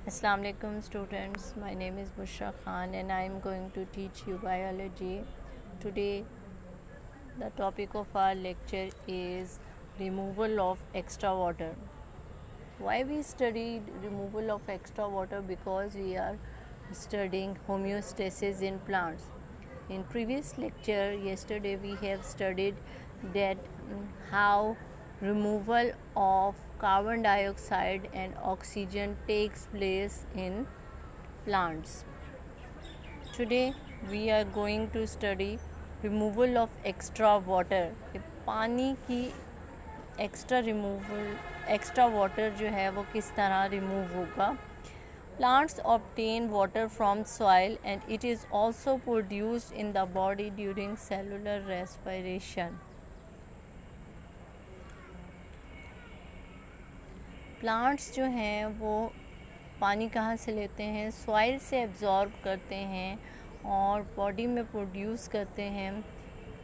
Assalamu alaikum students, my name is Bushra Khan and I am going to teach you biology. Today the topic of our lecture is removal of extra water. Why we studied removal of extra water? Because we are studying homeostasis in plants. In previous lecture yesterday we have studied that how removal of carbon dioxide and oxygen takes place in plants. Today we are going to study removal of extra water. पानी की extra water जो है वो किस तरह remove होगा. Plants obtain water from soil and it is also produced in the body during cellular respiration. Plants जो हैं वो पानी कहाँ से लेते हैं? सॉइल से एब्जॉर्ब करते हैं और बॉडी में प्रोड्यूस करते हैं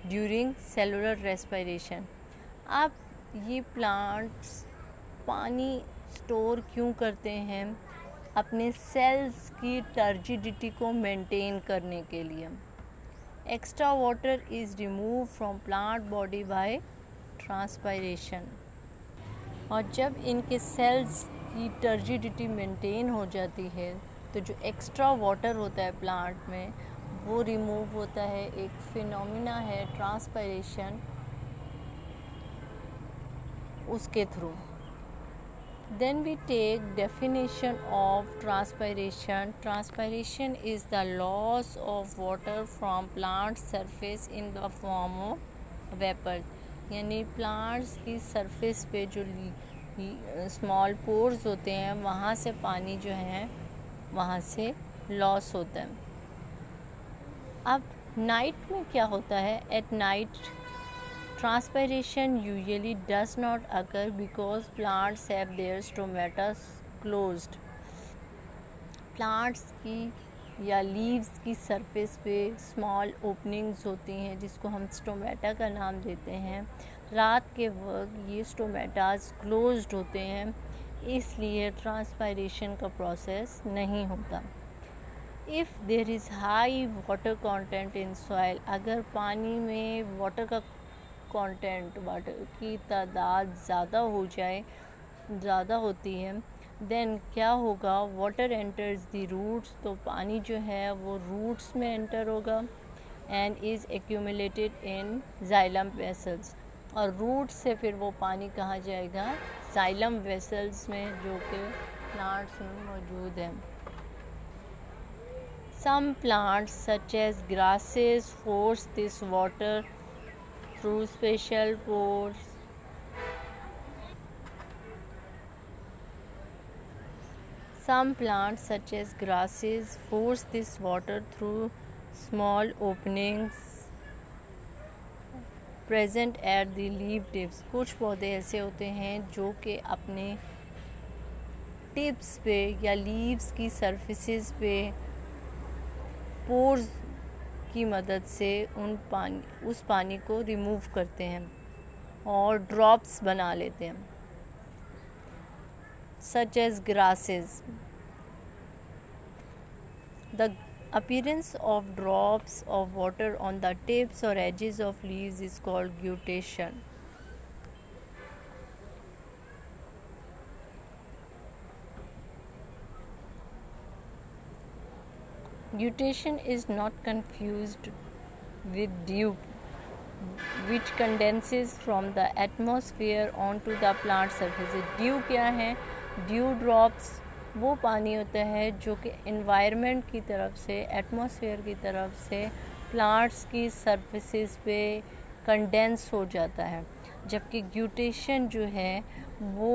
ड्यूरिंग सेलुलर रेस्पिरेशन. अब ये प्लांट्स पानी स्टोर क्यों करते हैं? अपने सेल्स की टर्जिडिटी को मेंटेन करने के लिए. Extra water is remove from plant body by transpiration. और जब इनके सेल्स की टर्जिडिटी मेंटेन हो जाती है तो जो एक्स्ट्रा वाटर होता है प्लांट में वो रिमूव होता है. एक फिनोमिना है ट्रांसपायरेशन, उसके through. Then we take definition of transpiration. Transpiration is the loss of water from plant surface in the form of vapor. यानी प्लांट्स की सरफेस पे जो स्मॉल पोर्स होते हैं वहाँ से पानी जो है वहाँ से लॉस होता है. अब नाइट में क्या होता है? At night transpiration usually does not occur because plants have their stomata closed. Plants की या लीव्स की सरफेस पे स्मॉल ओपनिंग्स होती हैं जिसको हम स्टोमेटा का नाम देते हैं. रात के वक्त ये स्टोमेटाज क्लोज्ड होते हैं, इसलिए ट्रांसपायरेशन का प्रोसेस नहीं होता. If there is high water content in soil, अगर पानी में वाटर का कंटेंट, वाटर की तादाद ज़्यादा होती है, देन क्या होगा? Water enters the roots. तो पानी जो है वो रूट्स में एंटर होगा and is accumulated in xylem vessels. और रूट से फिर वो पानी कहाँ जाएगा? जाइलम वेसल्स में, जो कि प्लांट्स में मौजूद हैं. Some plants such as grasses force this water through special pores. Some plants such as grasses force this water through small openings present at the leaf tips. कुछ पौधे ऐसे होते हैं जो कि अपने टिप्स पे या लीव्स की सरफेसेस पे पोर्स की मदद से उस पानी को रिमूव करते हैं और ड्रॉप्स बना लेते हैं. Such as grasses, the appearance of drops of water on the tips और edges of leaves is called guttation. Guttation is not confused with dew, which condenses from the atmosphere onto the plant surface. Dew क्या है? Dew drops वो पानी होता है जो कि environment की तरफ से, एटमॉस्फेयर की तरफ से प्लांट्स की सरफेसेस पे कंडेंस हो जाता है. जबकि ग्यूटेशन जो है वो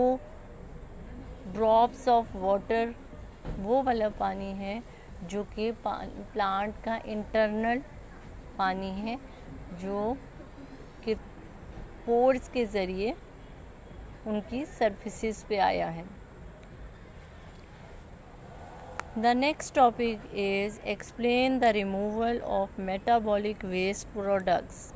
ड्रॉप्स ऑफ वाटर, वो वाला पानी है जो कि प्लांट का इंटरनल पानी है जो कि पोर्स के ज़रिए उनकी सरफेसेस पे आया है. The next topic is explain the removal of metabolic waste products.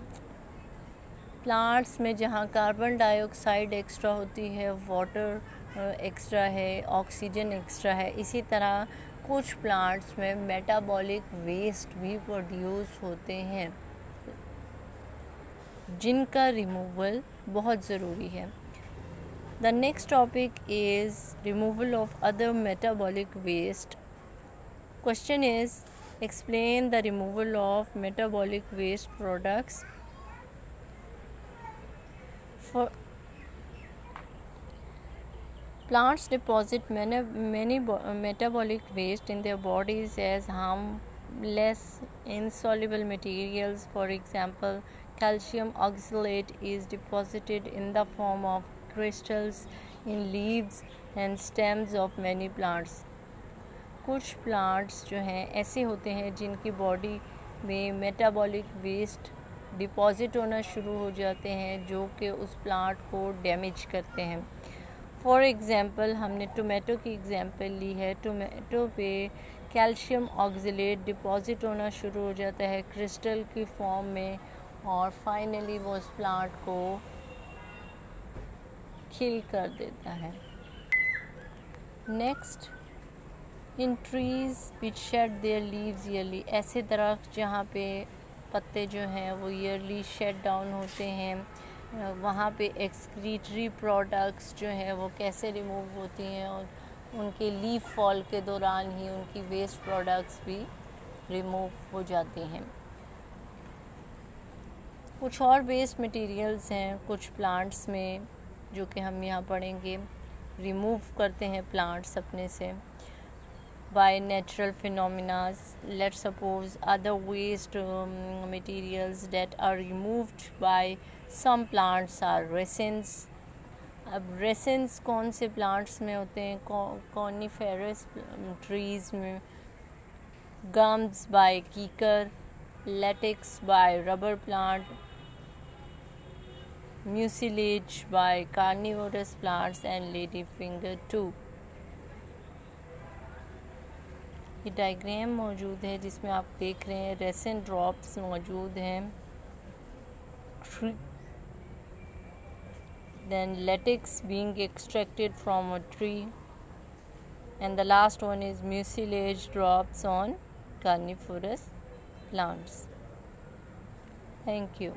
Plants में जहाँ कार्बन डाइऑक्साइड एक्स्ट्रा होती है, वाटर एक्स्ट्रा है, ऑक्सीजन एक्स्ट्रा है। इसी तरह कुछ प्लांट्स में मेटाबॉलिक वेस्ट भी प्रोड्यूस होते हैं जिनका रिमूवल बहुत ज़रूरी है। The next topic is removal of other metabolic waste. Question is explain the removal of metabolic waste products. For plants deposit many metabolic waste in their bodies as harmless insoluble materials. For example, calcium oxalate is deposited in the form of crystals in leaves and stems of many plants. कुछ plants जो हैं ऐसे होते हैं जिनकी body में metabolic waste deposit होना शुरू हो जाते हैं जो कि उस प्लांट को डैमेज करते हैं। फॉर एग्ज़ाम्पल हमने टोमेटो की एग्ज़ाम्पल ली है। टोमेटो पे कैल्शियम ऑक्सलेट डिपॉज़िट होना शुरू हो जाता है क्रिस्टल की फॉर्म में और फाइनली वो उस प्लांट को किल कर देता है। Next, in trees which shade there leaves yearly, ऐसे दरख्त जहाँ पे पत्ते जो हैं वो ईयरली शेड डाउन होते हैं, वहाँ पे एक्सक्रीटरी प्रोडक्ट्स जो हैं वो कैसे रिमूव होती हैं और उनके लीफ फॉल के दौरान ही उनकी वेस्ट प्रोडक्ट्स भी रिमूव हो जाती हैं। कुछ और वेस्ट मटेरियल्स हैं कुछ प्लांट्स में जो कि हम यहाँ पढ़ेंगे। रिमूव करते हैं प्लांट्स अपने से by natural phenomena. Let's suppose other waste materials that are removed by some plants are resins. अब resins कौन से plants में होते हैं? Coniferous trees में, gums by कीकर, latex by rubber plant, mucilage by carnivorous plants and ladyfinger too. ये diagram मौजूद है जिसमें आप देख रहे हैं रेसिन ड्रॉप्स मौजूद हैं, then latex being extracted from a tree, and the last one is mucilage drops on carnivorous plants. Thank you.